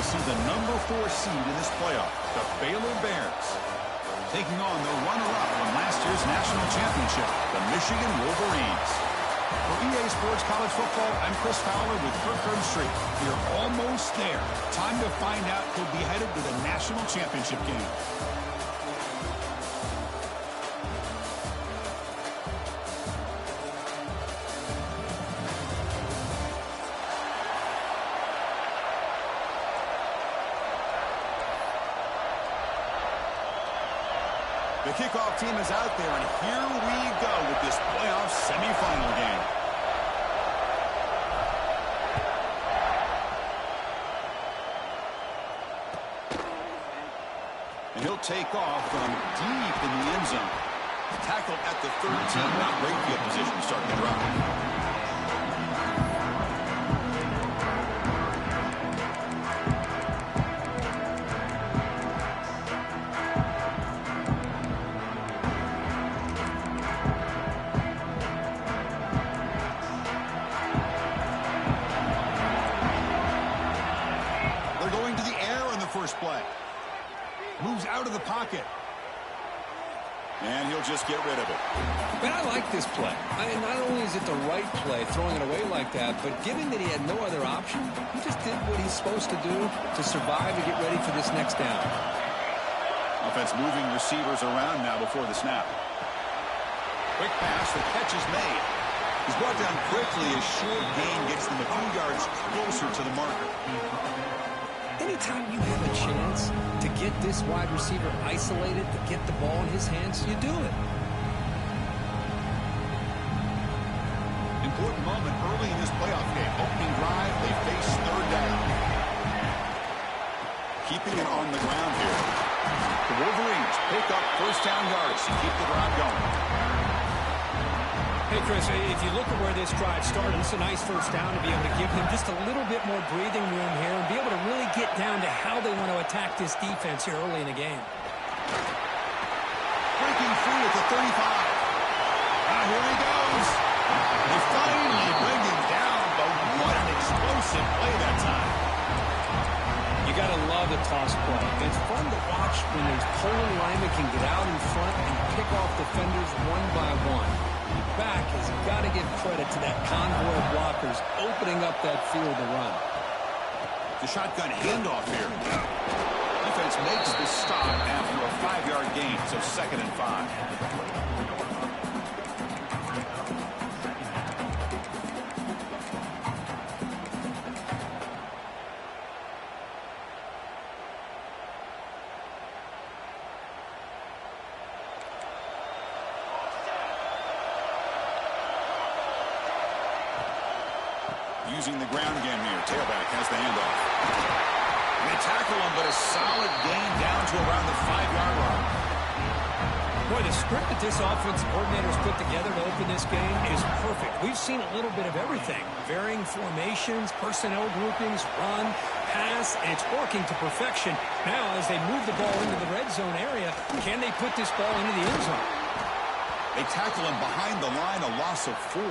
to see the #4 seed in this playoff, the Baylor Bears, taking on the runner-up from last year's national championship, the Michigan Wolverines. For EA Sports College Football, I'm Chris Fowler with Kirk Herbstreit. We're almost there. Time to find out who'll be headed to the national championship game. The kickoff team is out there, and here we go with this playoff semifinal game. And he'll take off from deep in the end zone. Tackled at the 13. Not great field position to start the drive. Play. Moves out of the pocket. And he'll just get rid of it. Man, I like this play. Not only is it the right play, throwing it away like that, but given that he had no other option, he just did what he's supposed to do to survive and get ready for this next down. Offense moving receivers around now before the snap. Quick pass, the catch is made. He's brought down quickly as short gain gets them a few yards closer to the marker. Anytime you have a chance to get this wide receiver isolated, to get the ball in his hands, you do it. Important moment early in this playoff game. Opening drive, they face third down. Keeping it on the ground here. The Wolverines pick up first down yards to keep the drive going. Hey, Chris, if you look at where this drive started, it's a nice first down to be able to give them just a little bit more breathing room here and be able to really get down to how they want to attack this defense here early in the game. Breaking free at the 35. Here he goes. They finally bring him down, but what an explosive play that time. You got to love the toss play. It's fun to watch when those pulling linemen can get out in front and pick off defenders one by one. Back has got to give credit to that convoy of blockers opening up that field to run. The shotgun handoff here. Defense makes the stop after a 5-yard gain, so 2nd and 5. Using the ground game here. Tailback has the handoff. They tackle him, but a solid gain down to around the 5-yard line. Boy, the script that this offensive coordinator's put together to open this game is perfect. We've seen a little bit of everything. Varying formations, personnel groupings, run, pass, and it's working to perfection. Now, as they move the ball into the red zone area, can they put this ball into the end zone? They tackle him behind the line, a loss of 4.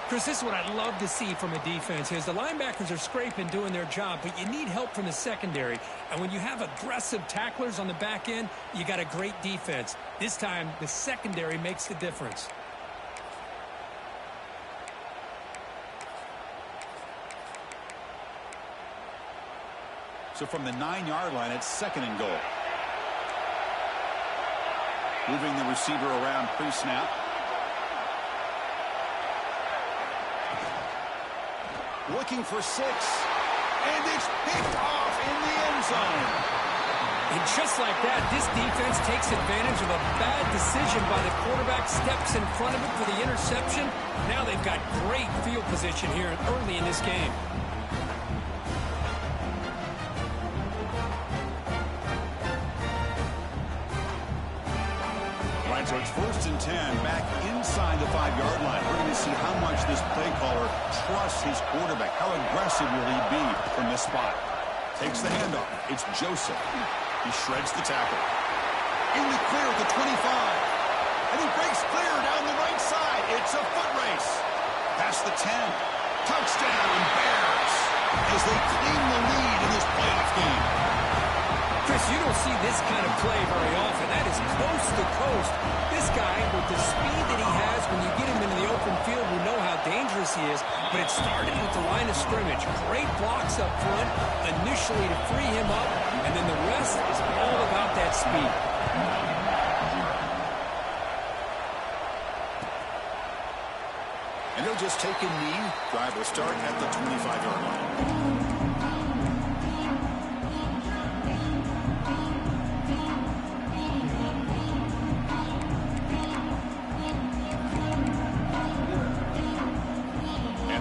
Chris, this is what I'd love to see from a defense is the linebackers are scraping, doing their job, but you need help from the secondary. And when you have aggressive tacklers on the back end, you got a great defense. This time, the secondary makes the difference. So from the 9-yard line, it's 2nd and goal. Moving the receiver around pre-snap. Looking for 6. And it's picked off in the end zone. And just like that, this defense takes advantage of a bad decision by the quarterback, steps in front of it for the interception. Now they've got great field position here early in this game. Right, so it's 1st and 10, back inside the 5-yard line. We're going to see how much this play caller trusts his quarterback. How aggressive will he be from this spot? Takes the handoff. It's Joseph. He shreds the tackle. In the clear at the 25. And he breaks clear down the right side. It's a foot race. Past the 10. Touchdown, Bears. As they claim the lead in the You don't see this kind of play very often. That is coast to coast. This guy, with the speed that he has, when you get him into the open field, we know how dangerous he is. But it started with the line of scrimmage. Great blocks up front initially to free him up, and then the rest is all about that speed. And he'll just take a knee. Drive will start at the 25-yard line.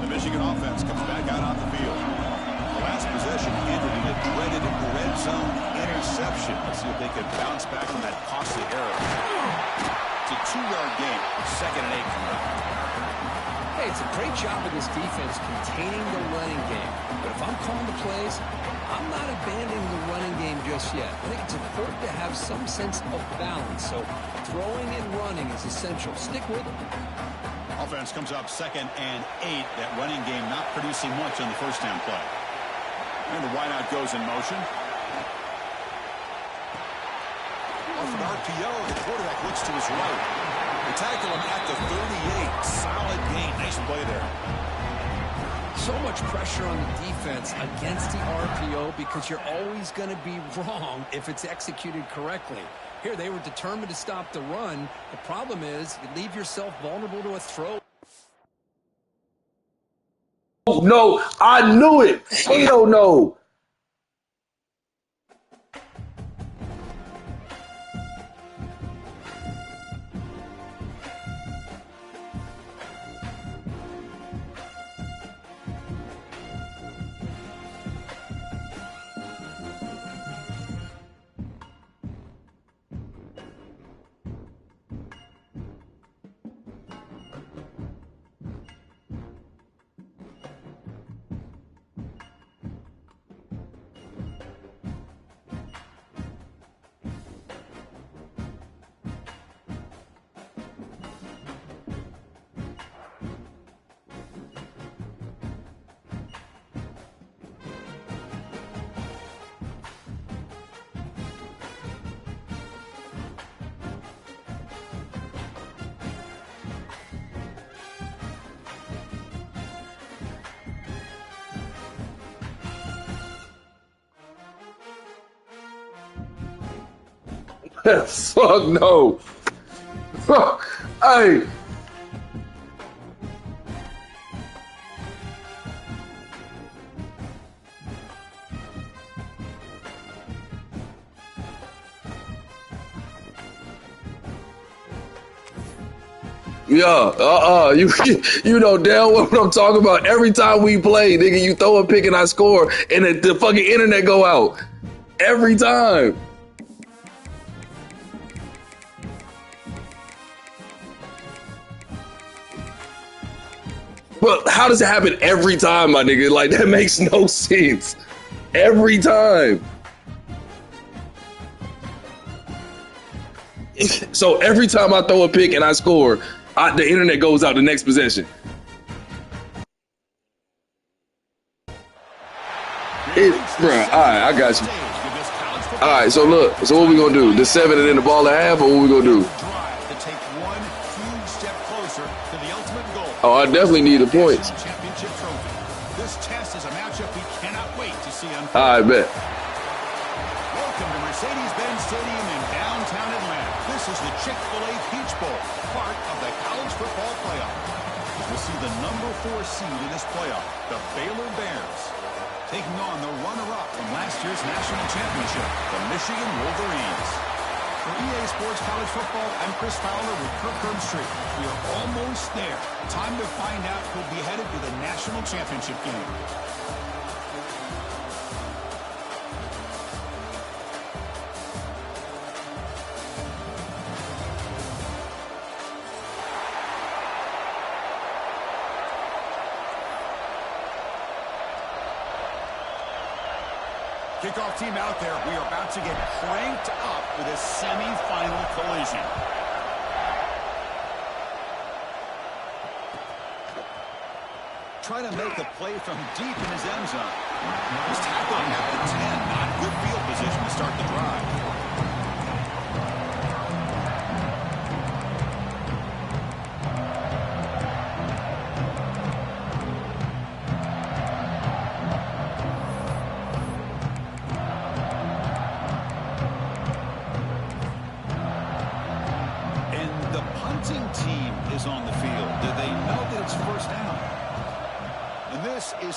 Michigan offense comes back out on the field. The last possession ended in a dreaded red zone interception. Let's see if they can bounce back from that costly error. It's a 2-yard gain. 2nd and 8 coming up. Hey, it's a great job of this defense containing the running game. But if I'm calling the plays, I'm not abandoning the running game just yet. I think it's important to have some sense of balance. So throwing and running is essential. Stick with it. Offense comes up 2nd and 8. That running game not producing much on the first down play. And the wideout goes in motion. Off an RPO, the quarterback looks to his right. They tackle him at the 38. Solid gain. Nice play there. So much pressure on the defense against the RPO because you're always going to be wrong if it's executed correctly. Here, they were determined to stop the run. The problem is you leave yourself vulnerable to a throw. No, I knew it. Hell no. Fuck no. Hey. Yeah, you know damn well what I'm talking about. Every time we play, nigga, you throw a pick and I score, and the fucking internet go out. Every time. But how does it happen every time, my nigga? Like, that makes no sense. Every time. So every time I throw a pick and I score, the internet goes out the next possession. Bruh, all right, I got you. All right, so look. So what we going to do? The 7 and then the ball at half, or what we going to do? Oh, I definitely need the points. This test is a matchup we cannot wait to see unfold. I bet. Welcome to Mercedes-Benz Stadium in downtown Atlanta. This is the Chick-fil-A Peach Bowl, part of the college football playoff. We'll see the number 4 seed in this playoff, the Baylor Bears, taking on the runner-up from last year's national championship, the Michigan Wolverines. For EA Sports College Football, I'm Chris Fowler with Kirk Herbstreit. We are almost there. Time to find out who'll be headed to the national championship game. Kickoff team out there. We are about to get cranked up with a semifinal collision. Trying to make a play from deep in his end zone. He's tackling at the 10. Not good field position to start the drive.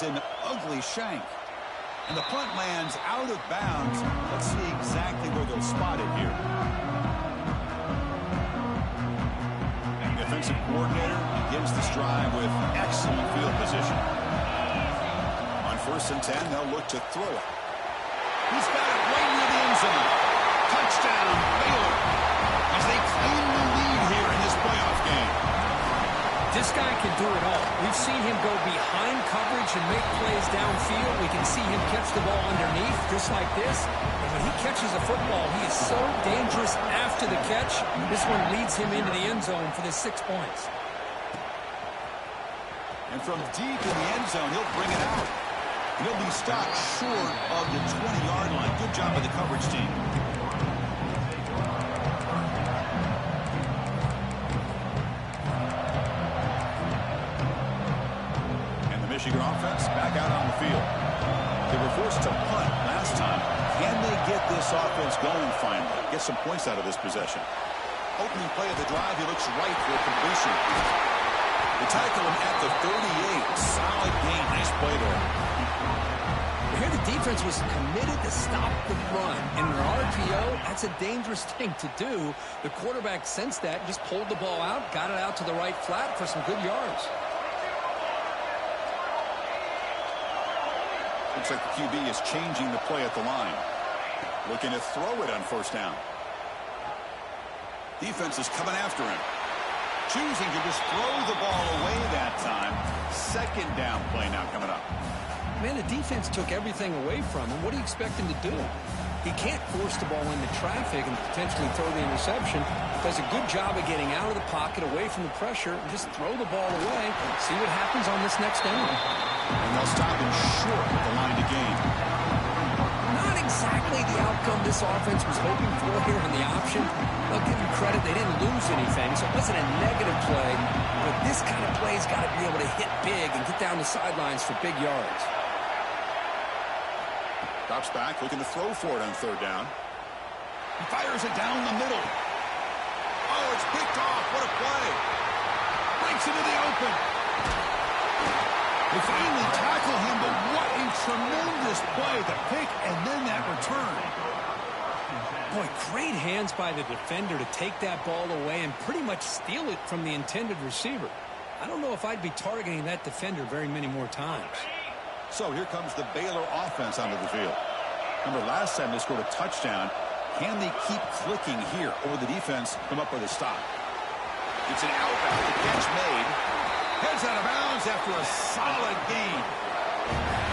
is an ugly shank. And the punt lands out of bounds. Let's see exactly where they'll spot it here. And the defensive coordinator begins this drive with excellent field position. On 1st and 10, they'll look to throw it. He's got it right near the end zone. Touchdown, Baylor, as they claim the lead here in this playoff game. This guy can do it all. We've seen him go behind coverage and make plays downfield. We can see him catch the ball underneath, just like this. And when he catches a football, he is so dangerous after the catch. This one leads him into the end zone for the 6 points. And from deep in the end zone, he'll bring it out. He'll be stopped short of the 20-yard line. Good job by the coverage team. Michigan offense back out on the field. They were forced to punt last time. Can they get this offense going finally? Get some points out of this possession. Opening play of the drive, he looks right for a completion. They tackle him at the 38. Solid gain. Nice play there. Here the defense was committed to stop the run. In an RPO, that's a dangerous thing to do. The quarterback sensed that, just pulled the ball out, got it out to the right flat for some good yards. Looks like the QB is changing the play at the line. Looking to throw it on 1st down. Defense is coming after him. Choosing to just throw the ball away that time. 2nd down play now coming up. Man, the defense took everything away from him. What do you expect him to do? He can't force the ball into traffic and potentially throw the interception. Does a good job of getting out of the pocket, away from the pressure, and just throw the ball away. See what happens on this next down. And they'll stop him short of the line to gain. Not exactly the outcome this offense was hoping for here on the option. I'll give them credit. They didn't lose anything, so it wasn't a negative play. But this kind of play's got to be able to hit big and get down the sidelines for big yards. Drops back, looking to throw for it on 3rd down. He fires it down the middle. Oh, it's picked off. What a play. Breaks into the open. They finally tackle him, but what a tremendous play. The pick and then that return. Boy, great hands by the defender to take that ball away and pretty much steal it from the intended receiver. I don't know if I'd be targeting that defender very many more times. So here comes the Baylor offense onto the field. Remember, last time they scored a touchdown. Can they keep clicking here, or will the defense come up with a stop? It's an outbound. The catch made. Heads out of bounds after a solid gain.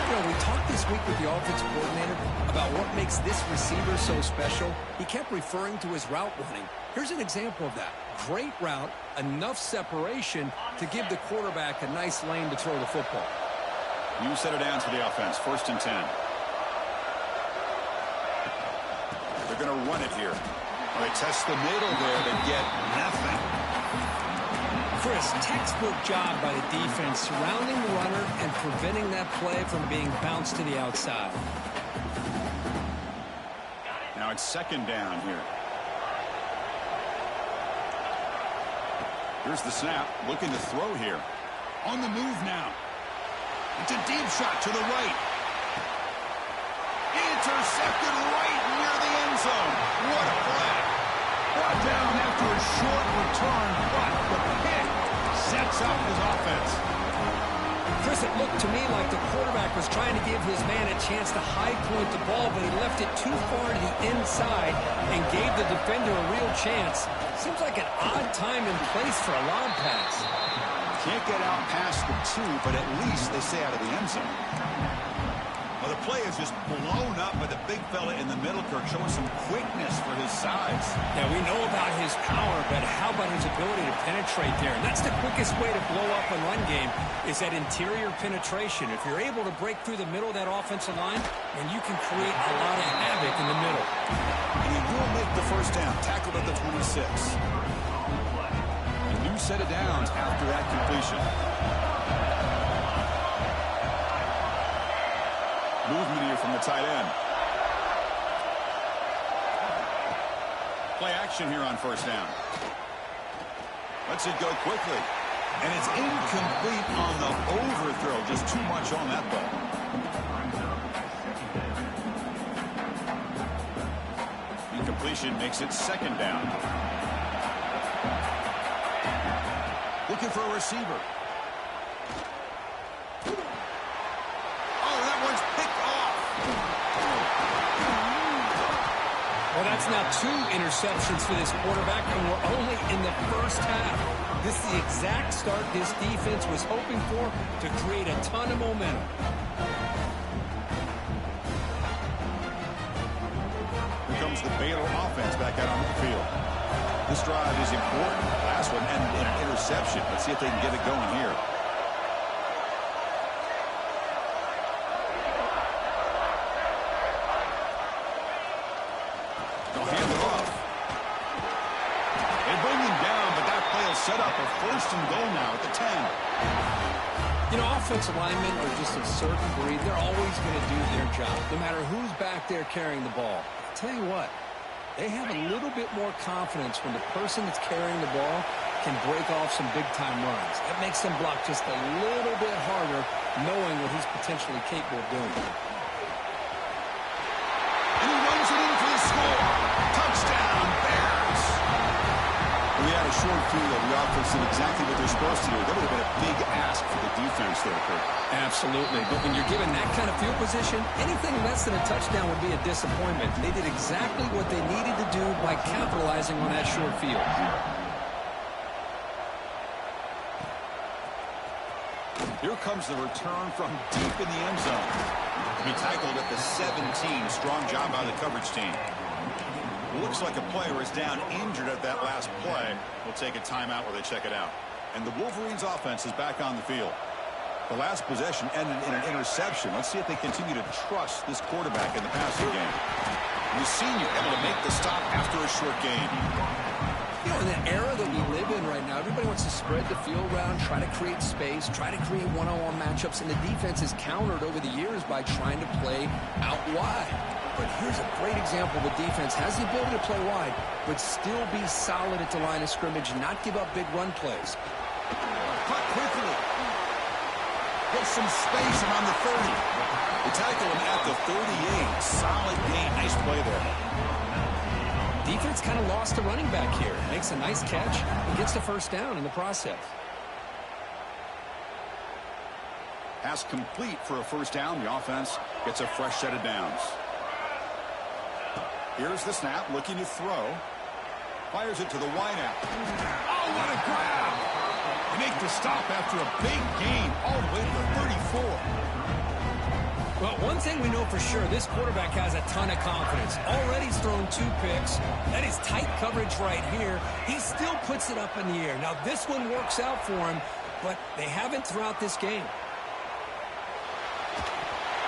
You know, we talked this week with the offensive coordinator about what makes this receiver so special. He kept referring to his route running. Here's an example of that. Great route, enough separation to give the quarterback a nice lane to throw the football. New set of downs for the offense. 1st and 10. They're going to run it here. Well, they test the middle there to get nothing. Chris, textbook job by the defense surrounding the runner and preventing that play from being bounced to the outside. Now it's 2nd down here. Here's the snap. Looking to throw here. On the move now. It's a deep shot to the right. Intercepted right near the end zone. What a play. Brought down after a short return, but the pick sets up his offense. Chris, it looked to me like the quarterback was trying to give his man a chance to high point the ball, but he left it too far to the inside and gave the defender a real chance. Seems like an odd time and place for a lob pass. Can't get out past the 2, but at least they stay out of the end zone. Well, the play is just blown up by the big fella in the middle, Kirk, showing some quickness for his size. Yeah, we know about his power, but how about his ability to penetrate there? And that's the quickest way to blow up a run game, is that interior penetration. If you're able to break through the middle of that offensive line, then you can create a lot of havoc in the middle. And he will make the 1st down, tackled at the 26. A new set of downs after that completion. Movement here from the tight end. Play action here on 1st down. Lets it go quickly. And it's incomplete on the overthrow. Just too much on that ball. Incompletion makes it second down. Looking for a receiver. Oh, that one's picked off. Well, that's now 2 interceptions for this quarterback, and we're only in the first half. This is the exact start this defense was hoping for to create a ton of momentum. Here comes the Baylor offense back out on the field. This drive is important. Last one ended in an interception. Let's see if they can get it going here. They'll hand it off. They bring him down, but that play will set up a first and goal now at the 10. You know, offensive linemen are just a certain breed. They're always going to do their job, no matter who's back there carrying the ball. I'll tell you what, they have a little bit more confidence when the person that's carrying the ball can break off some big-time runs. That makes them block just a little bit harder, knowing what he's potentially capable of doing. And he runs it in for the score. Touchdown, Bears. We had a short field. The offense did exactly what they're supposed to do. That would have been a big ask for the defense there, Kurt. Absolutely. But when you're given that kind of field position, anything less than a touchdown would be a disappointment. They did exactly what they needed to do by capitalizing on that short field. Here comes the return from deep in the end zone. He tackled at the 17. Strong job by the coverage team. Looks like a player is down injured at that last play. We'll take a timeout while they check it out. And the Wolverines offense is back on the field. The last possession ended in an interception. Let's see if they continue to trust this quarterback in the passing game. The senior able to make the stop after a short gain. You know, in the era that we live in right now, everybody wants to spread the field around, try to create space, try to create one-on-one matchups, and the defense is countered over the years by trying to play out wide. But here's a great example. The defense has the ability to play wide, but still be solid at the line of scrimmage, not give up big run plays. Cut quickly. Get some space around the 30. They tackle him at the 38. Solid gain. Nice play there. Defense kind of lost the running back here. Makes a nice catch and gets the first down in the process. Pass complete for a first down. The offense gets a fresh set of downs. Here's the snap, looking to throw. Fires it to the wideout. Oh, what a grab! They make the stop after a big gain all the way to the 34. Well, one thing we know for sure, this quarterback has a ton of confidence. Already he's thrown 2 picks. That is tight coverage right here. He still puts it up in the air. Now, this one works out for him, but they haven't throughout this game.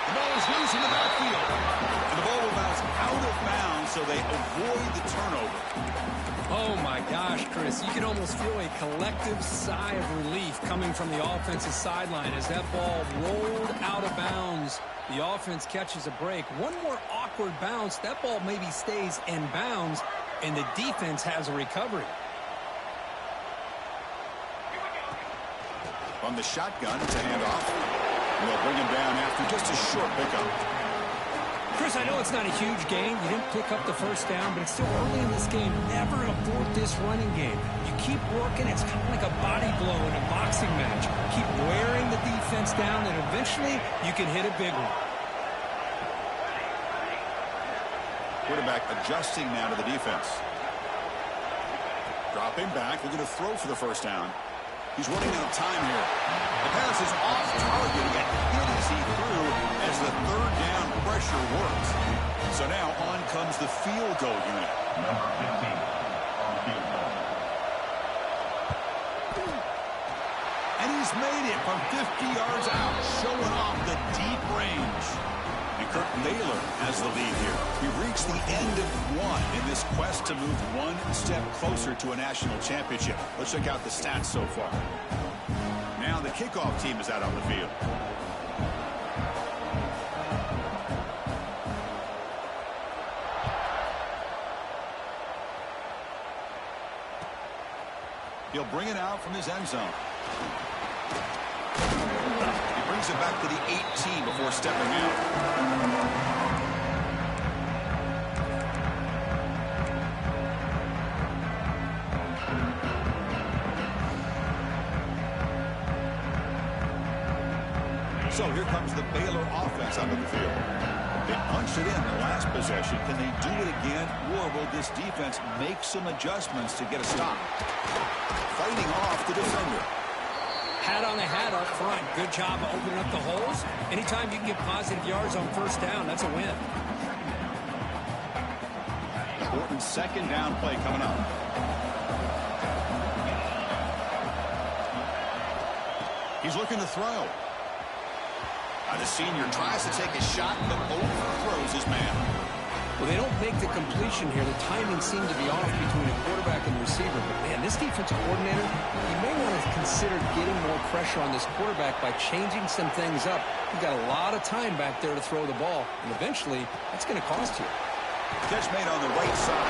The ball is loose in the backfield. And the ball will bounce out of bounds, so they avoid the turnover. Oh, my gosh, Chris. You can almost feel a collective sigh of relief coming from the offensive sideline as that ball rolled out of bounds. The offense catches a break. One more awkward bounce. That ball maybe stays in bounds, and the defense has a recovery. From the shotgun to hand off. And they'll bring him down after just a short pickup. Chris, I know it's not a huge gain. You didn't pick up the first down, but it's still early in this game. Never abort this running game. You keep working. It's kind of like a body blow in a boxing match. Keep wearing the defense down, and eventually you can hit a big one. Quarterback adjusting now to the defense. Dropping back, looking to throw for the first down. He's running out of time here. The pass is off target. He got hit as he threw as the third down pressure works. So now on comes the field goal unit. Number 15 on field goal. And he's made it from 50 yards out, showing off the deep range. And Kurt Baylor has the lead here. We've reached the end of one in this quest to move one step closer to a national championship. Let's check out the stats so far. Now the kickoff team is out on the field. He'll bring it out from his end zone. brings it back to the 18 before stepping out. So here comes the Baylor offense onto the field. They punched it in their last possession. Can they do it again, or will this defense make some adjustments to get a stop? Fighting off the defender. Hat on a hat up front. Good job of opening up the holes. Anytime you can get positive yards on first down, that's a win. Important second down play coming up. He's looking to throw. The senior tries to take a shot, but overthrows his man. Well, they don't make the completion here. The timing seemed to be off between a quarterback and the receiver. But, man, this defensive coordinator, he may want to consider getting more pressure on this quarterback by changing some things up. You've got a lot of time back there to throw the ball, and eventually that's going to cost you. Catch made on the right side.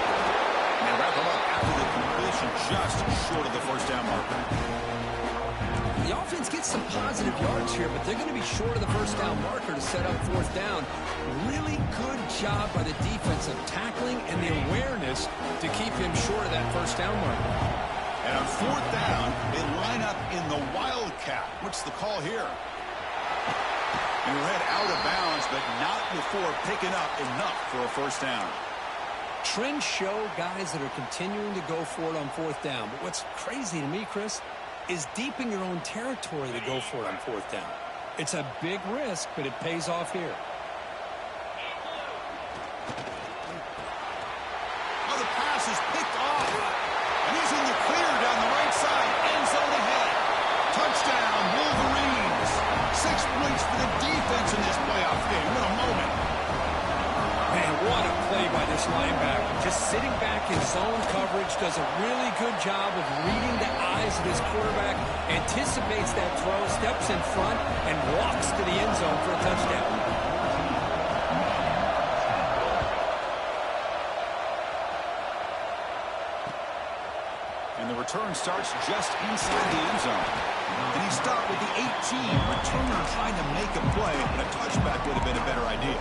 And they wrap him up after the completion just short of the first down marker. The offense gets some positive yards here, but they're going to be short of the first down marker to set up fourth down. Really good job by the defense of tackling and the awareness to keep him short of that first down marker. And on fourth down, they line up in the Wildcat. What's the call here? And we'll head out of bounds, but not before picking up enough for a first down. Trends show guys that are continuing to go for it on fourth down. But what's crazy to me, Chris, is deep in your own territory to go for it on fourth down. It's a big risk, but it pays off here. Oh, the pass is picked off. And he's in the clear down the right side. End zone ahead. Touchdown, Wolverines. 6 points for the defense in this playoff game. What a moment. Man, what a play by this linebacker. Just sitting back in zone coverage, does a really good job of reading the eyes of his quarterback, anticipates that throw, steps in front, and walks to the end zone for a touchdown. And the return starts just inside the end zone. And he stopped with the 18. Returner trying to make a play, but a touchback would have been a better idea.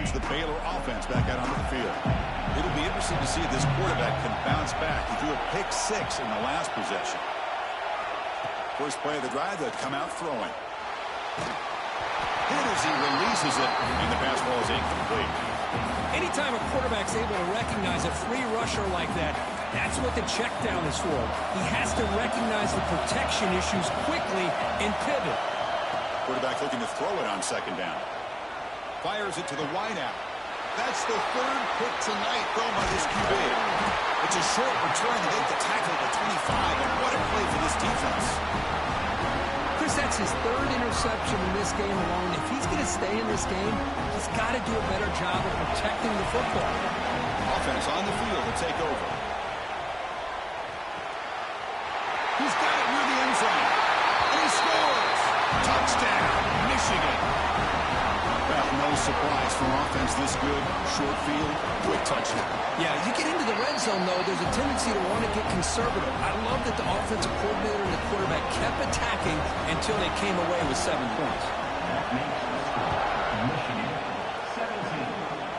The Baylor offense back out onto the field. It'll be interesting to see if this quarterback can bounce back. He threw a pick 6 in the last possession. First play of the drive, they'll come out throwing. Hit as he releases it, and the pass ball is incomplete. Anytime a quarterback's able to recognize a free rusher like that, that's what the check down is for. He has to recognize the protection issues quickly and pivot. Quarterback looking to throw it on second down. Fires it to the wideout. That's the third pick tonight thrown by this QB. It's a short return to make the tackle at the 25, and what a play for this defense. Chris, that's his third interception in this game alone. If he's going to stay in this game, he's got to do a better job of protecting the football. Offense on the field to take over. He's got it near the end zone, and he scores. Touchdown, Michigan. Well, no surprise from offense this good. Short field, quick touchdown. Yeah, you get into the red zone, though, there's a tendency to want to get conservative. I love that the offensive coordinator and the quarterback kept attacking until they came away with 7 points. Michigan 17,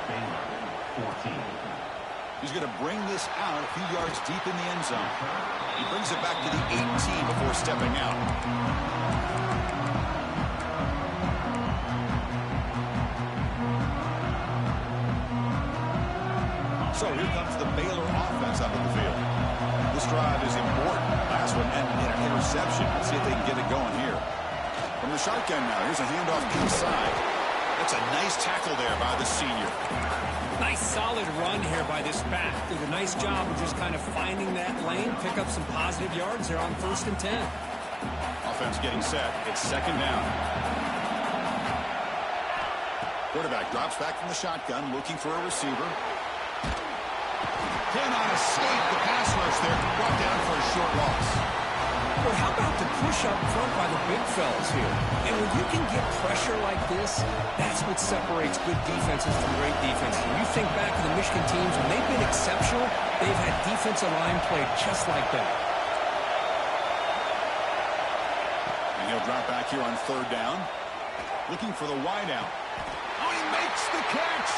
Baylor 14. He's going to bring this out a few yards deep in the end zone. He brings it back to the 18 before stepping out. So here comes the Baylor offense out of the field. This drive is important. Last one ended in an interception. Let's see if they can get it going here. From the shotgun now, here's a handoff inside. That's a nice tackle there by the senior. Nice solid run here by this back. Did a nice job of just kind of finding that lane, pick up some positive yards there on 1st and 10. Offense getting set. It's second down. Quarterback drops back from the shotgun, looking for a receiver. Cannot escape the pass rush there. Brought down for a short loss. Well, how about the push up front by the big fellas here? And when you can get pressure like this, that's what separates good defenses from great defenses. When you think back to the Michigan teams, when they've been exceptional, they've had defensive line play just like that. And he'll drop back here on third down. Looking for the wide out. Oh, he makes the catch.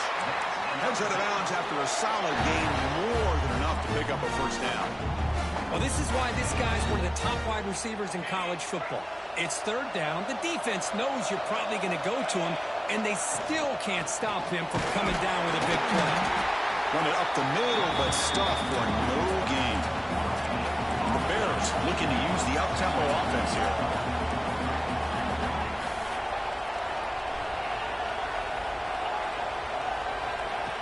Heads out of bounds after a solid gain, more than enough to pick up a first down. Well, this is why this guy's one of the top wide receivers in college football. It's third down. The defense knows you're probably going to go to him, and they still can't stop him from coming down with a big play. Run it up the middle, but stuffed for no gain. The Bears looking to use the up-tempo offense here.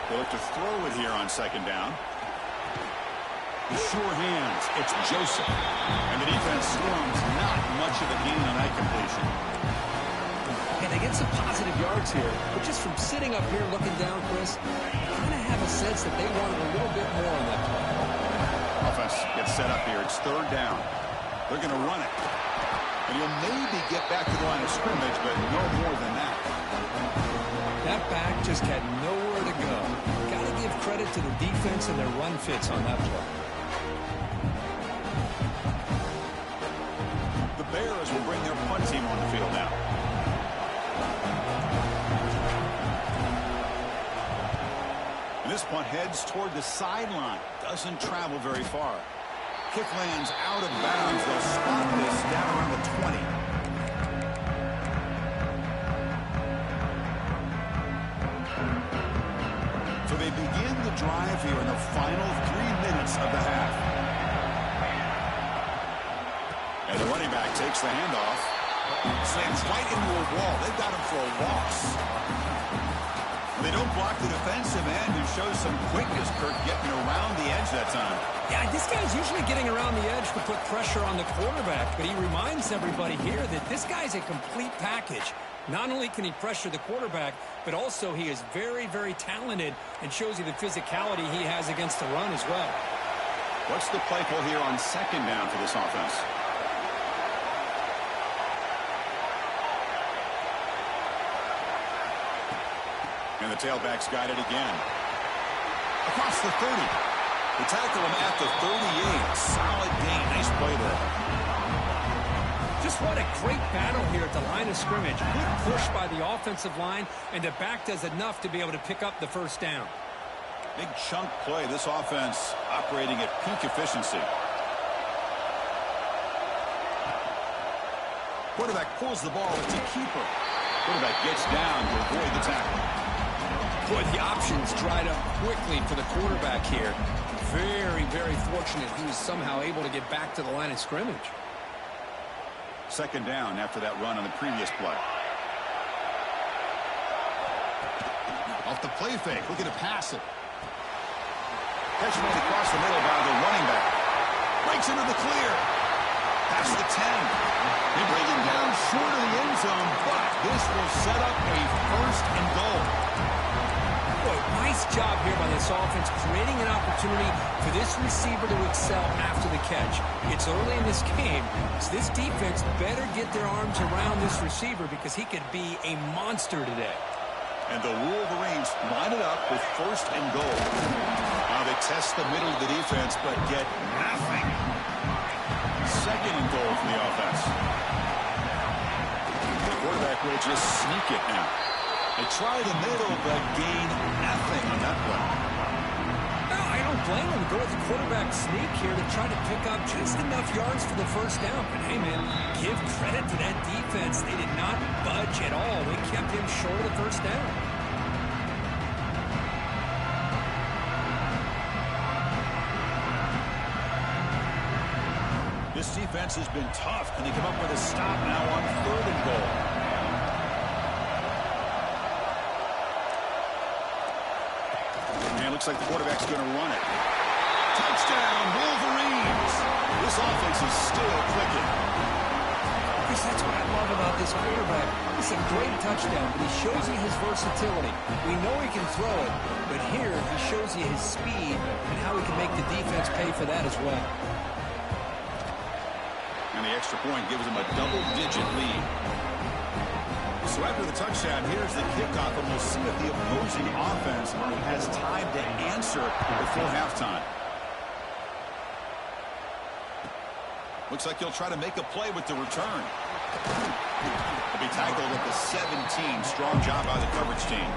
They look to throw it here on second down. Sure hands. It's Joseph. And the defense swarms. Not much of a gain on that completion. And they get some positive yards here. But just from sitting up here looking down, Chris, you kind of have a sense that they wanted a little bit more on that play. Offense gets set up here. It's third down. They're going to run it. And he'll maybe get back to the line of scrimmage, but no more than that. That back just had nowhere to go. Got to give credit to the defense and their run fits on that play. The Bears will bring their punt team on the field now. And this punt heads toward the sideline. Doesn't travel very far. Kick lands out of bounds. They'll spot this down around the 20. So they begin the drive here in the final 3 minutes of the half. And the running back takes the handoff. Slams right into a wall. They've got him for a loss. They don't block the defensive end, who shows some quickness, Kirk, getting around the edge that time. Yeah, this guy's usually getting around the edge to put pressure on the quarterback, but he reminds everybody here that this guy's a complete package. Not only can he pressure the quarterback, but also he is very, very talented and shows you the physicality he has against the run as well. What's the play call here on second down for this offense? And the tailback's got it again. Across the 30. They tackle him at the 38. Solid gain. Nice play there. Just what a great battle here at the line of scrimmage. Good push by the offensive line, and the back does enough to be able to pick up the first down. Big chunk play. This offense operating at peak efficiency. Quarterback pulls the ball. It's a keeper. Quarterback gets down to avoid the tackle. Boy, the options dried up quickly for the quarterback here. Very, very fortunate he was somehow able to get back to the line of scrimmage. Second down after that run on the previous play. Off the play fake, looking to pass it. Catch made across the middle by the running back. Breaks into the clear. Past the 10. They bring him down short of the end zone, but this will set up a first and goal. Boy, nice job here by this offense, creating an opportunity for this receiver to excel after the catch. It's early in this game, so this defense better get their arms around this receiver because he could be a monster today. And the Wolverines line it up with first and goal. Now they test the middle of the defense, but get nothing. Second and goal for the offense. The quarterback will just sneak it now. They try the middle, but gain nothing on that play. No, I don't blame him. Go with the quarterback sneak here to try to pick up just enough yards for the first down. But, hey, man, give credit to that defense. They did not budge at all. They kept him short of the first down. This defense has been tough. Can they come up with a stop now on third and goal? Looks like the quarterback's going to run it. Touchdown, Wolverines! This offense is still clicking. Chris, that's what I love about this quarterback. It's a great touchdown, but he shows you his versatility. We know he can throw it, but here he shows you his speed and how he can make the defense pay for that as well. And the extra point gives them a double-digit lead. So after the touchdown, here's the kickoff, and we'll see if the opposing offense has time to answer before halftime. Looks like he'll try to make a play with the return. He'll be tackled at the 17. Strong job by the coverage team.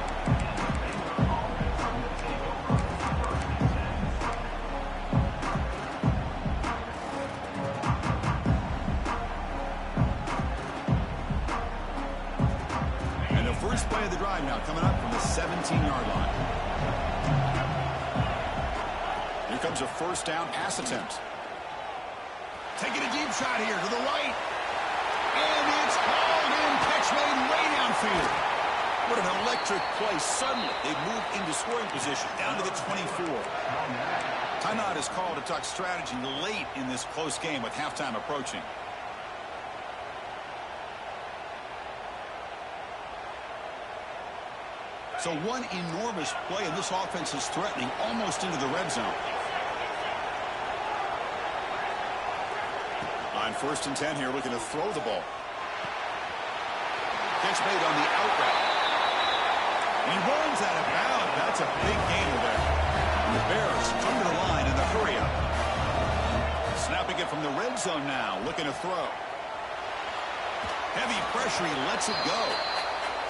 And the first play of the drive now coming up from the 17-yard line. Here comes a first down pass attempt. Taking a deep shot here to the right. And it's hauled in. Catch made way downfield. What an electric play. Suddenly, they move into scoring position down to the 24. Timeout is called to talk strategy late in this close game with halftime approaching. So one enormous play, and this offense is threatening almost into the red zone. On 1st and 10 here, looking to throw the ball. Catch made on the out route. He runs out of bounds. That's a big gainer there. And the Bears come to the line in the hurry up. Snapping it from the red zone now, looking to throw. Heavy pressure, he lets it go.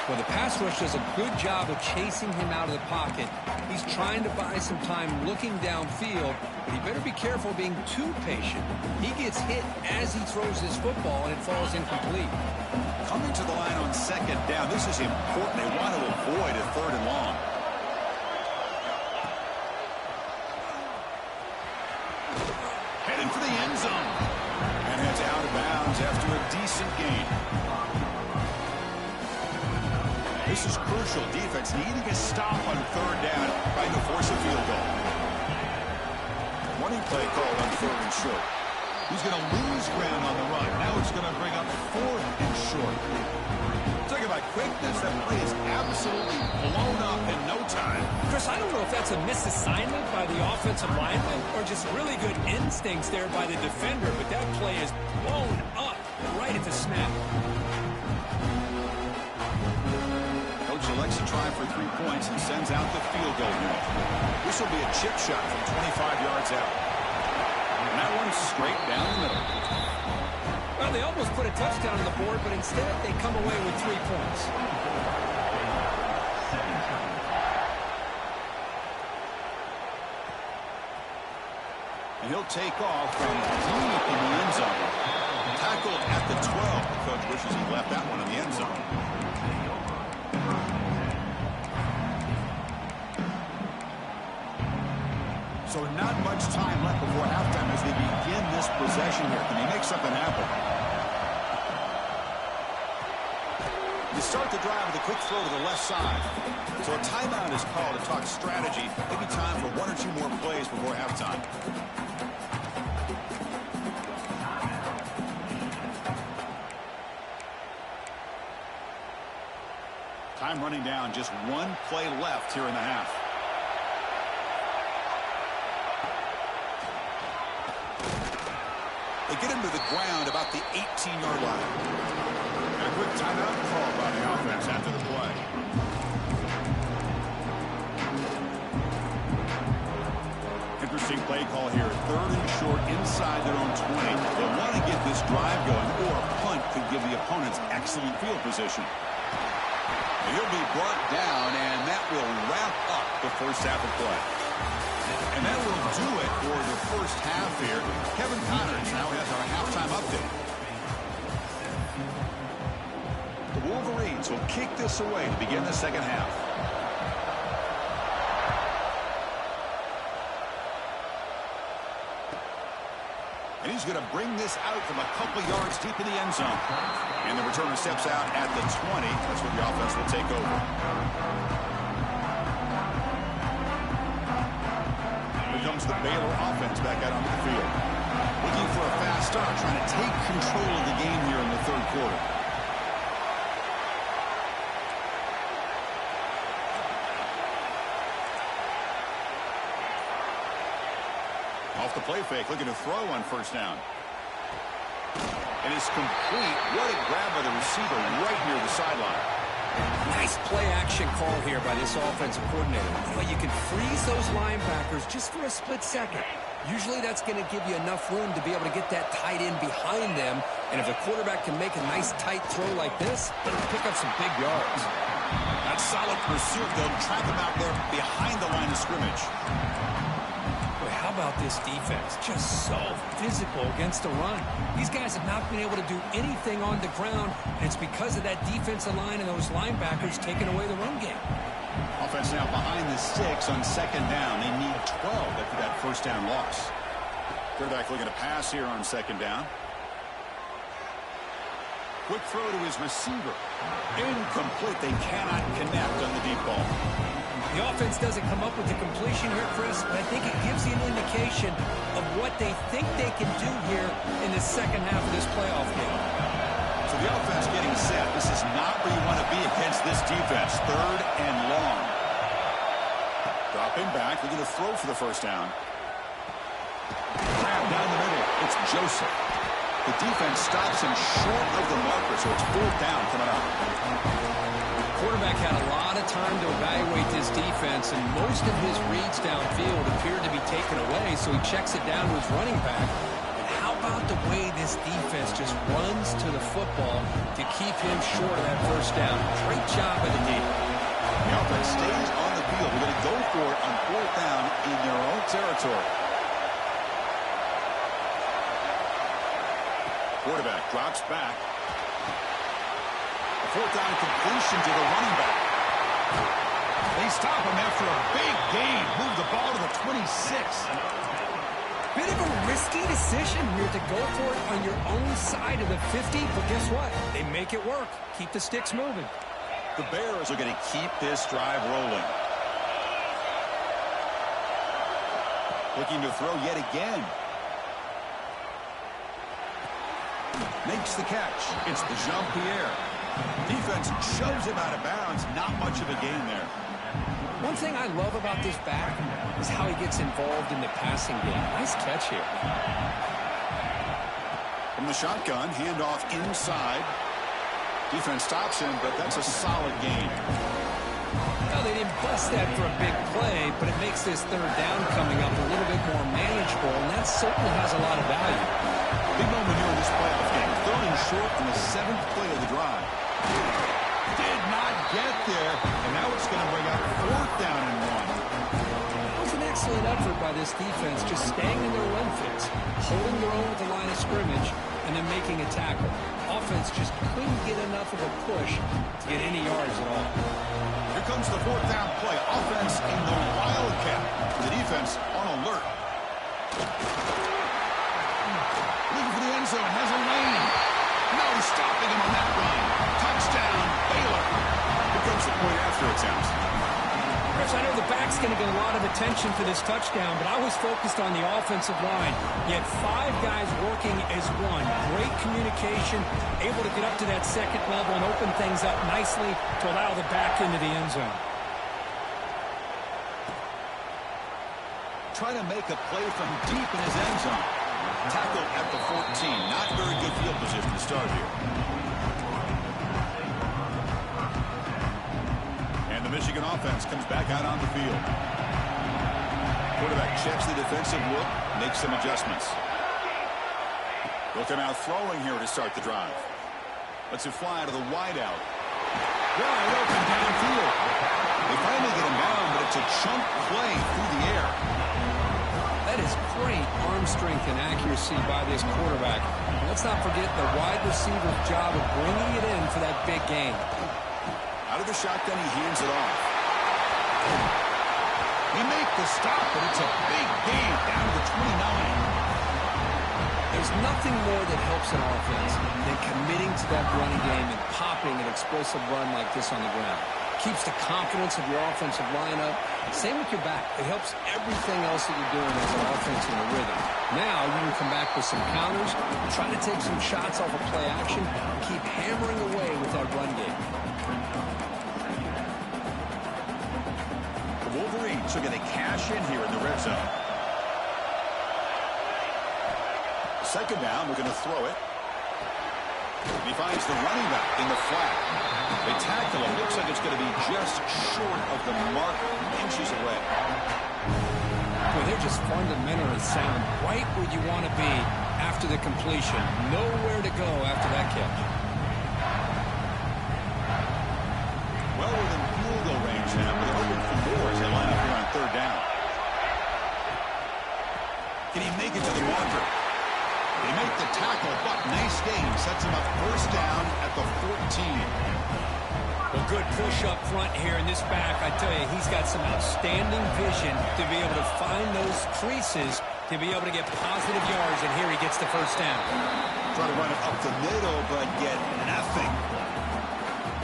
Well, the pass rush does a good job of chasing him out of the pocket. He's trying to buy some time looking downfield, but he better be careful being too patient. He gets hit as he throws his football, and it falls incomplete. Coming to the line on 2nd down. This is important. They want to avoid a 3rd and long. Heading for the end zone. And heads out of bounds after a decent gain. This is crucial. Defense needing a stop on 3rd down, trying to force a field goal. Running play called on 3rd and short. He's going to lose ground on the run. Now it's going to bring up 4th and short. Talking about quickness, that play is absolutely blown up in no time. Chris, I don't know if that's a misassignment by the offensive lineman or just really good instincts there by the defender, but that play is blown up right at the snap. Elects to try for 3 points and sends out the field goal unit. This will be a chip shot from 25 yards out. And that one's straight down the middle. Well, they almost put a touchdown on the board, but instead they come away with 3 points. And he'll take off from deep in the end zone. Tackled at the 12. The coach wishes he left that one in the end zone. So not much time left before halftime as they begin this possession here. Can he make something happen? You start the drive with a quick throw to the left side. So a timeout is called to talk strategy. Maybe time for 1 or 2 more plays before halftime. Time running down. Just 1 play left here in the half. They get him to the ground about the 18-yard line. And a quick timeout called by the offense after the play. Interesting play call here. 3rd and short inside their own 20. They want to get this drive going, or a punt could give the opponents excellent field position. And he'll be brought down, and that will wrap up the first half of play. And that will do it for the first half here. Kevin Connors now has our halftime update. The Wolverines will kick this away to begin the second half. And he's going to bring this out from a couple yards deep in the end zone. And the returner steps out at the 20. That's where the offense will take over. Comes the Baylor offense back out onto the field. Looking for a fast start, trying to take control of the game here in the 3rd quarter. Off the play fake, looking to throw on 1st down. And it's complete. What a grab by the receiver right near the sideline. Nice play action call here by this offensive coordinator. But you can freeze those linebackers just for a split second. Usually that's going to give you enough room to be able to get that tight end behind them. And if the quarterback can make a nice tight throw like this, it'll pick up some big yards. That's solid pursuit. They'll trap him out there behind the line of scrimmage. Boy, how about this defense? Just so physical against the run. These guys have not been able to do anything on the ground, and it's because of that defensive line and those linebackers taking away the run game. Offense now behind the 6 on second down. They need 12 after that first down loss. Quarterback looking to pass here on second down. Quick throw to his receiver. Incomplete. They cannot connect on the deep ball. The offense doesn't come up with the completion here, Chris, but I think it gives you an indication of what they think they can do here in the second half of this playoff game. So the offense getting set. This is not where you want to be against this defense. Third and long. Dropping back. Looking to throw for the first down. Grab down the middle. It's Joseph. The defense stops him short of the marker, so it's fourth down coming up. Quarterback had a lot of time to evaluate this defense, and most of his reads downfield appeared to be taken away, so he checks it down to his running back. And how about the way this defense just runs to the football to keep him short of that first down? Great job by the D. The offense stays on the field. We're going to go for it on fourth down in their own territory. Quarterback drops back. A fourth down completion to the running back. They stop him after a big gain. Move the ball to the 26. Bit of a risky decision here to go for it on your own side of the 50, but guess what? They make it work. Keep the sticks moving. The Bears are going to keep this drive rolling. Looking to throw yet again. Makes the catch. It's the Jean-Pierre. Defense shoves him out of bounds. Not much of a gain there. One thing I love about this back is how he gets involved in the passing game. Nice catch here. From the shotgun, handoff inside. Defense stops him, but that's a solid gain. Well, they didn't bust that for a big play, but it makes this third down coming up a little bit more manageable, and that certainly has a lot of value. Big moment here in this playoff game. Third and short in the 7th play of the drive. Did not get there, and now it's going to bring up fourth down and 1. It was an excellent effort by this defense, just staying in their run fits, holding their own at the line of scrimmage, and then making a tackle. Offense just couldn't get enough of a push to get any yards at all. Here comes the fourth down play. Offense in the wildcat. The defense on alert. Looking for the end zone. Has a lane. No stopping him on that run. Touchdown, Baylor. Here comes the point after attempt. Chris, I know the back's going to get a lot of attention for this touchdown, but I was focused on the offensive line. You had 5 guys working as one. Great communication, able to get up to that second level and open things up nicely to allow the back into the end zone. Trying to make a play from deep in his end zone. Tackle at the 14. Not very good field position to start here. And the Michigan offense comes back out on the field. Quarterback checks the defensive look, makes some adjustments. They'll come out throwing here to start the drive. Lets it fly to the wideout. Wide open downfield. They finally get him down, but it's a chunk play through the air. That is great arm strength and accuracy by this quarterback. Let's not forget the wide receiver's job of bringing it in for that big gain. Out of the shotgun, he hands it off. They make the stop, but it's a big gain down to the 29. There's nothing more that helps an offense than committing to that running game and popping an explosive run like this on the ground. Keeps the confidence of your offensive lineup. Same with your back. It helps everything else that you're doing as an offense in a rhythm. Now you can come back with some counters, try to take some shots off of play action, and keep hammering away with that run game. The Wolverines are going to cash in here in the red zone. Second down, we're going to throw it. He finds the running back in the flat. They tackle him. Looks like it's going to be just short of the mark, inches away. Well, they're just fundamentally sound, right where you want to be after the completion. Nowhere to go after that catch. Well within field goal range now, but they're hoping for more as they line up here on third down. Can he make it to the marker? They make the tackle, but nice game. Sets him up first down at the 14. Well, good push up front here in this back. I tell you, he's got some outstanding vision to be able to find those creases, to be able to get positive yards, and here he gets the first down. Try to run it up the middle, but get nothing.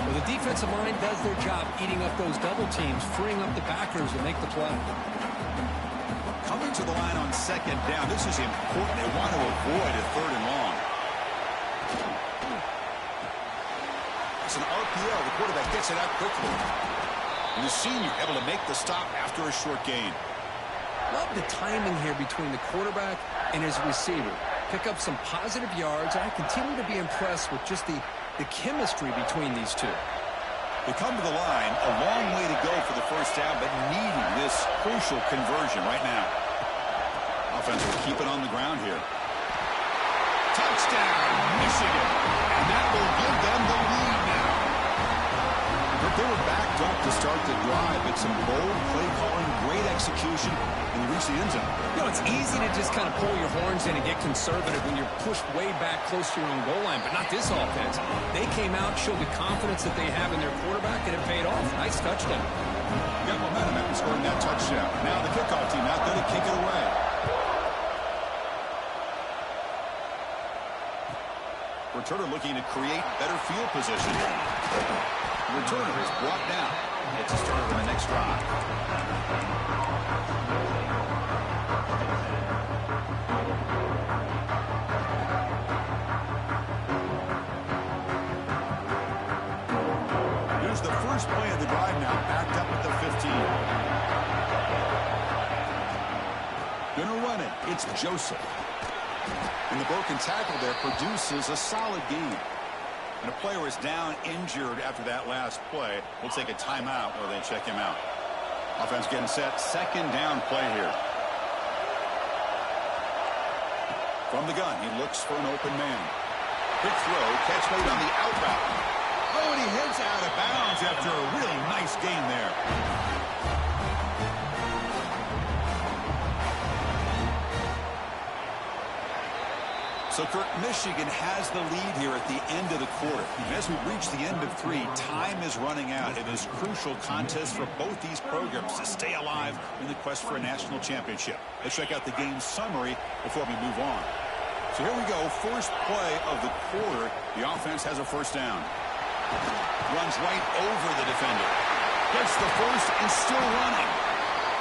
Well, the defensive line does their job eating up those double teams, freeing up the backers to make the play. Coming to the line on second down. This is important. They want to avoid a third and long. It's an RPO. The quarterback gets it out quickly. And the senior able to make the stop after a short gain. Love the timing here between the quarterback and his receiver. Pick up some positive yards. I continue to be impressed with just the chemistry between these two. They come to the line, a long way to go for the first down, but needing this crucial conversion right now. Offense will keep it on the ground here. Touchdown, Michigan. And that will give them the lead now. They were backed up to start the drive, but some bold play calling, great execution, and they reach the end zone. You know, it's easy to just kind of pull your horns in and get conservative when you're pushed way back close to your own goal line, but not this offense. They came out, showed the confidence that they have in their quarterback, and it paid off. Nice touchdown. Got momentum after scoring that touchdown. Now the kickoff team out there to kick it away. Returner looking to create better field position. The returner is brought down. It's a starter on the next drive. Here's the first play of the drive now, backed up at the 15. Gonna run it. It's Joseph. And the broken tackle there produces a solid gain. And a player is down injured after that last play. We'll take a timeout while they check him out. Offense getting set. Second down play here. From the gun, he looks for an open man. Quick throw. Catch made on the out route. Oh, and he heads out of bounds after a really nice gain there. So, Kirk, Michigan has the lead here at the end of the quarter. And as we reach the end of 3, time is running out. It is a crucial contest for both these programs to stay alive in the quest for a national championship. Let's check out the game summary before we move on. So here we go. First play of the quarter. The offense has a first down. Runs right over the defender. Gets the first and still running.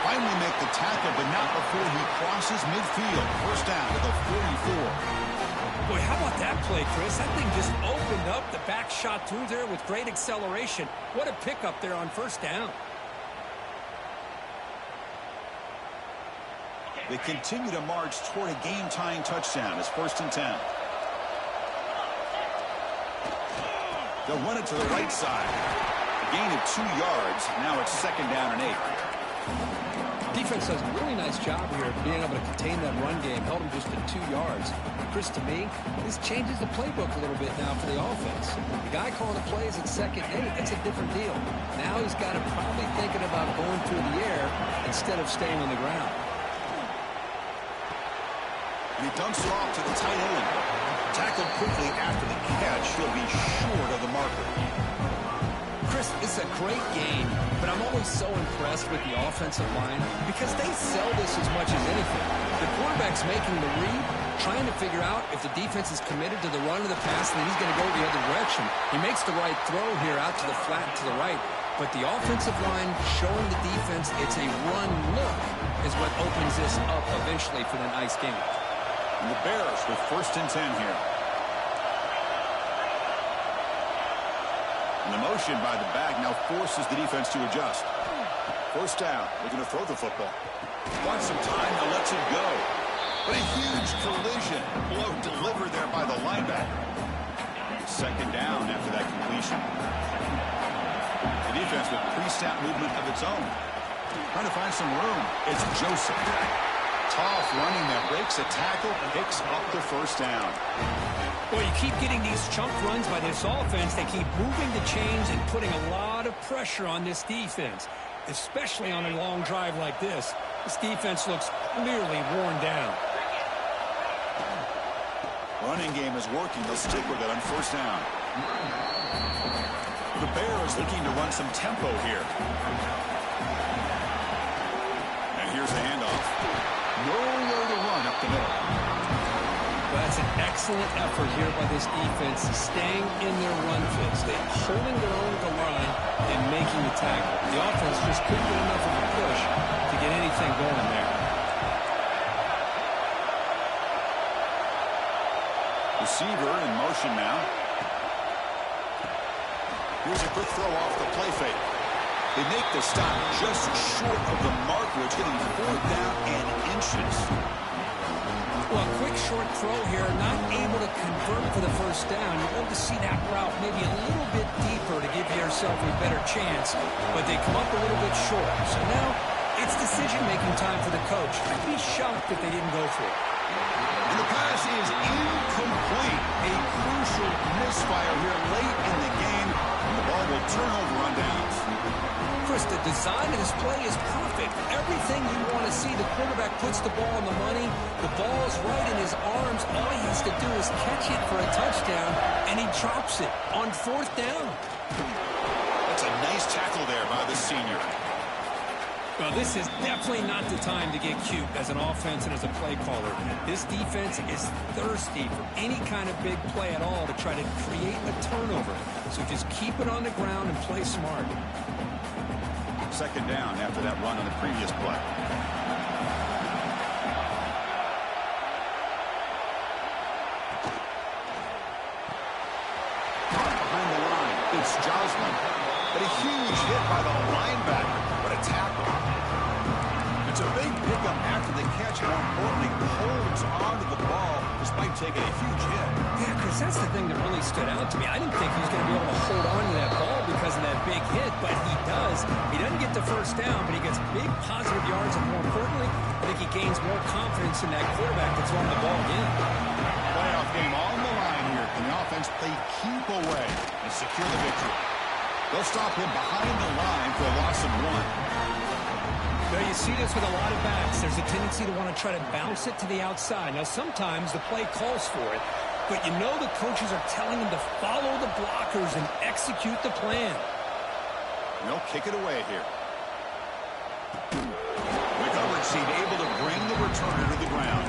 Finally make the tackle, but not before he crosses midfield. First down to the 44. Boy, how about that play, Chris? That thing just opened up. The back shot through there with great acceleration. What a pickup there on first down. They continue to march toward a game-tying touchdown. It's 1st and 10. They'll run it to the right side. A gain of 2 yards. Now it's 2nd down and 8. Defense does a really nice job here of being able to contain that run game. Held him just to 2 yards. Chris, to me, this changes the playbook a little bit now for the offense. The guy calling the plays at 2nd and 8, that's a different deal. Now he's got to probably thinking about going through the air instead of staying on the ground. He dumps it off to the tight end. Tackled quickly after the catch. He'll be short of the marker. Chris, it's a great game, but I'm always so impressed with the offensive line because they sell this as much as anything. The quarterback's making the read, trying to figure out if the defense is committed to the run or the pass, and then he's going to go the other direction. He makes the right throw here out to the flat to the right, but the offensive line showing the defense it's a run look is what opens this up eventually for that nice game. And the Bears with 1st and 10 here. And the motion by the back now forces the defense to adjust. First down. They're going to throw the football. Wants some time, now lets it go. But a huge collision. Blow delivered there by the linebacker. Second down after that completion. The defense with pre-snap movement of its own. Trying to find some room. It's Joseph. Tough running that breaks a tackle, picks up the first down. Well, you keep getting these chunk runs by this offense. They keep moving the chains and putting a lot of pressure on this defense, especially on a long drive like this. This defense looks clearly worn down. Running game is working. They'll stick with it on first down. The Bears looking to run some tempo here. And here's the handoff. Nowhere to run up the middle. That's an excellent effort here by this defense, staying in their run fits. They're holding their own at the line and making the tackle. The offense just couldn't get enough of a push to get anything going there. Receiver in motion now. Here's a quick throw off the play fake. They make the stop just short of the marker. It's getting 4th down and inches. Well, a quick short throw here, not able to convert for the first down. You'd love to see that route maybe a little bit deeper to give yourself a better chance, but they come up a little bit short. So now it's decision-making time for the coach. I'd be shocked if they didn't go for it. And the pass is incomplete. A crucial misfire here late in the game, and the ball will turn over on downs. Chris, the design of this play is perfect. Everything you want to see. The quarterback puts the ball on the money. The ball is right in his arms. All he has to do is catch it for a touchdown, and he drops it on 4th down. That's a nice tackle there by the senior. Well, this is definitely not the time to get cute as an offense and as a play caller. This defense is thirsty for any kind of big play at all to try to create a turnover. So just keep it on the ground and play smart. Second down after that run on the previous play. Behind the line, it's Joslin. But a huge hit by the linebacker. What a tackle. It's a big pickup after the catch. More importantly, holds onto the ball despite taking a huge hit. Yeah, Chris, that's the thing that really stood out to me. I didn't think he was going to be able to hold on to that ball because of that big hit, but he does. He doesn't get the first down, but he gets big positive yards, and more importantly, I think he gains more confidence in that quarterback that's throwing the ball again. Playoff game on the line here. Can the offense play keep away and secure the victory? They'll stop him behind the line for a loss of 1. Now, you see this with a lot of backs. There's a tendency to want to try to bounce it to the outside. Now, sometimes the play calls for it, but you know the coaches are telling them to follow the blockers and execute the plan. And they'll kick it away here. The coverage team able to bring the returner to the ground.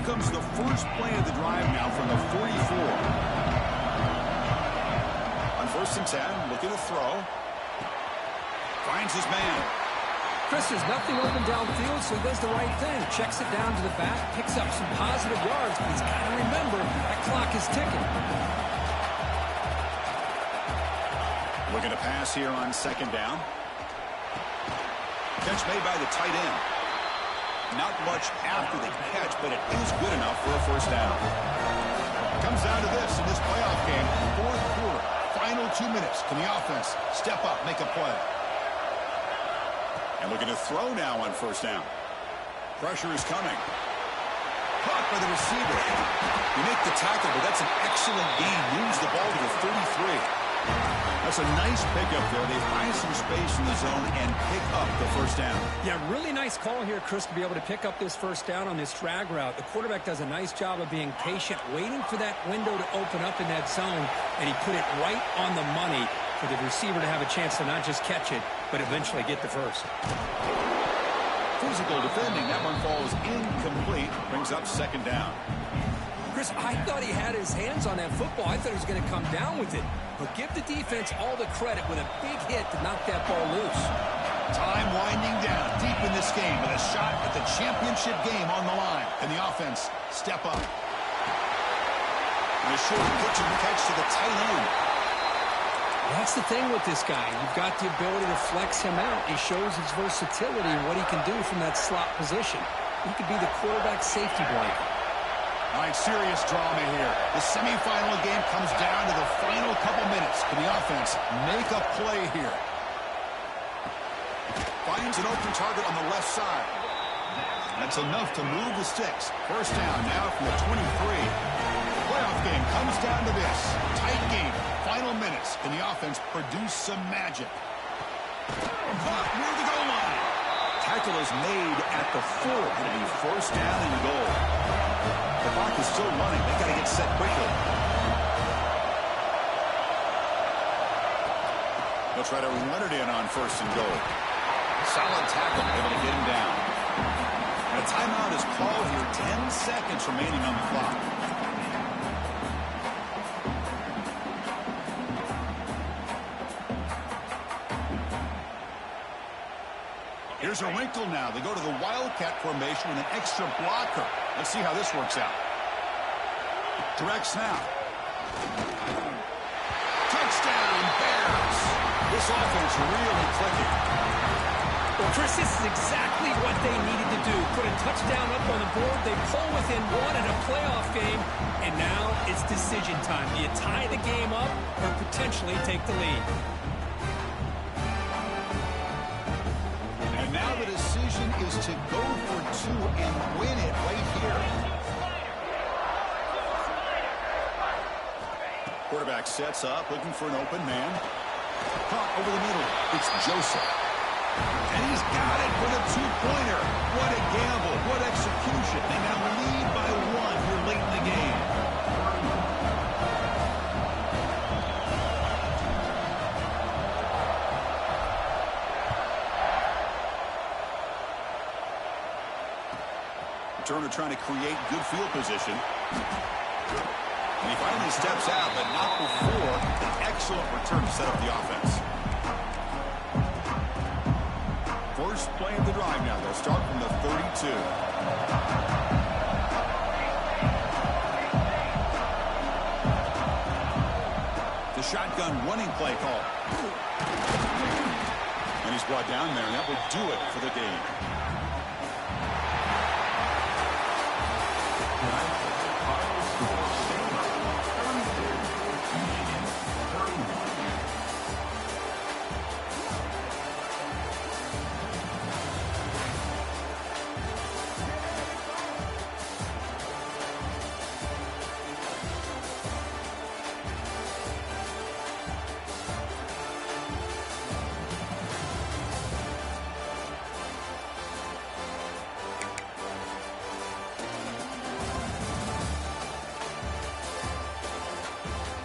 Comes the first play of the drive now from the 44. On 1st and 10, looking to throw. Finds his man. Chris, there's nothing open downfield, so he does the right thing. Checks it down to the back, picks up some positive yards, but he's got to remember that clock is ticking. Looking to pass here on 2nd down. Catch made by the tight end. Not much after the catch, but it is good enough for a first down. Comes down to this in this playoff game. 4th quarter, final 2 minutes. Can the offense step up, make a play? And looking to throw now on 1st down. Pressure is coming. Caught by the receiver. You make the tackle, but that's an excellent gain. Moves the ball to the 33. That's a nice pickup there. They find some space in the zone and pick up the first down. Yeah, really nice call here, Chris, to be able to pick up this first down on this drag route. The quarterback does a nice job of being patient, waiting for that window to open up in that zone, and he put it right on the money for the receiver to have a chance to not just catch it, but eventually get the first. Physical defending. That one falls incomplete. Brings up 2nd down. Chris, I thought he had his hands on that football. I thought he was going to come down with it. But give the defense all the credit with a big hit to knock that ball loose. Time winding down deep in this game with a shot at the championship game on the line. And the offense step up. And a short pitch and catch to the tight end. That's the thing with this guy. You've got the ability to flex him out. He shows his versatility and what he can do from that slot position. He could be the quarterback safety blanket. All right, serious drama here. The semifinal game comes down to the final couple minutes. Can the offense make a play here? Finds an open target on the left side. That's enough to move the sticks. First down now from the 23. The playoff game comes down to this. Tight game. Final minutes. Can the offense produce some magic? Caught near the goal line. Tackle is made at the 4. It'll be first down and goal. The clock is still running. They got to get set quickly. They'll try to run it in on first and goal. Solid tackle, able to get him down. And a timeout is called here. 10 seconds remaining on the clock. Here's a wrinkle now. They go to the Wildcat formation with an extra blocker. Let's see how this works out. Direct snap. Touchdown, Bears. This offense really clicking. Well, Chris, this is exactly what they needed to do. Put a touchdown up on the board. They pull within one in a playoff game, and now it's decision time. Do you tie the game up or potentially take the lead? And now the decision is to go for 2 and win it right here. Quarterback sets up, looking for an open man. Caught over the middle. It's Joseph. And he's got it for the 2-pointer. What a gamble. What execution. They now lead by 1 here late in the game. Turner trying to create good field position. And he finally steps out, but not before an excellent return to set up the offense. First play of the drive now. They'll start from the 32. The shotgun running play call. And he's brought down there, and that will do it for the game.